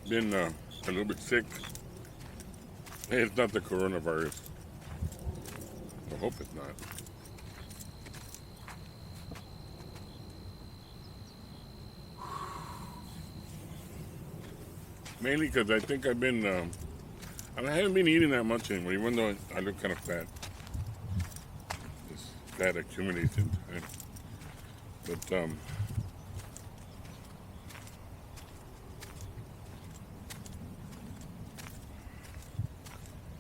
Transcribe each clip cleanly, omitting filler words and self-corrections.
been a little bit sick. Hey, it's not the coronavirus. I hope it's not. Mainly because I think I've been, I haven't been eating that much anymore, even though I look kind of fat. This fat accumulation. But,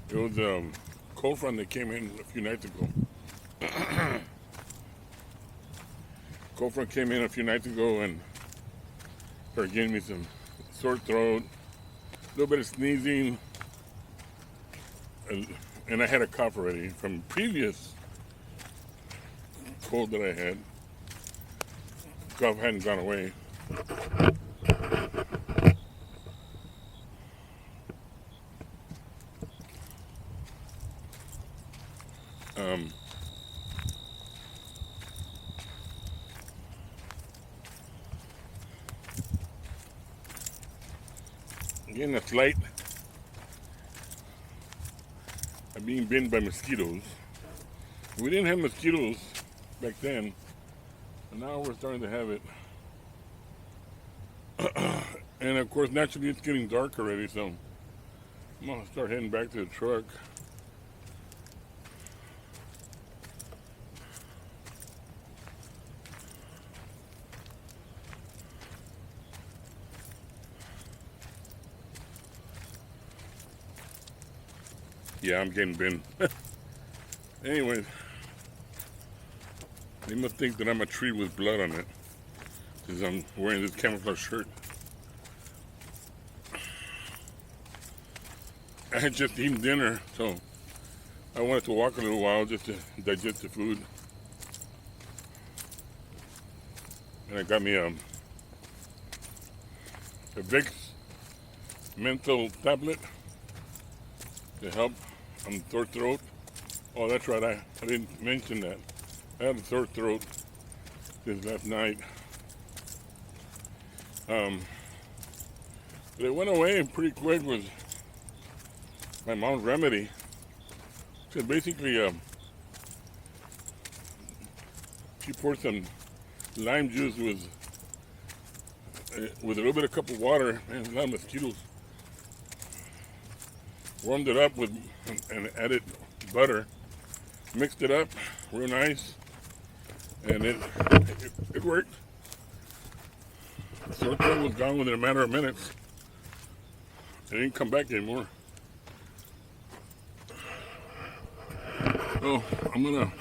it was a cold front that came in a few nights ago. Cold front came in a few nights ago and started giving me some sore throat, a little bit of sneezing, and I had a cough already from previous cold that I had. Cough hadn't gone away. Getting a slight. I'm being bitten by mosquitoes. We didn't have mosquitoes back then, and now we're starting to have it. And of course, naturally, it's getting dark already, so I'm gonna start heading back to the truck. Yeah, I'm getting bitten. Anyways, they must think that I'm a tree with blood on it, because I'm wearing this camouflage shirt. I had just eaten dinner, so I wanted to walk a little while just to digest the food. And I got me a Vicks menthol tablet to help on sore throat. Oh, that's right, I didn't mention that. I had a sore throat this last night. But it went away pretty quick with my mom's remedy. So basically, she poured some lime juice with a little bit of cup of water and a lot of mosquitoes. Warmed it up and added butter. Mixed it up real nice, and it worked. Sore throat was gone within a matter of minutes. It didn't come back anymore. So I'm gonna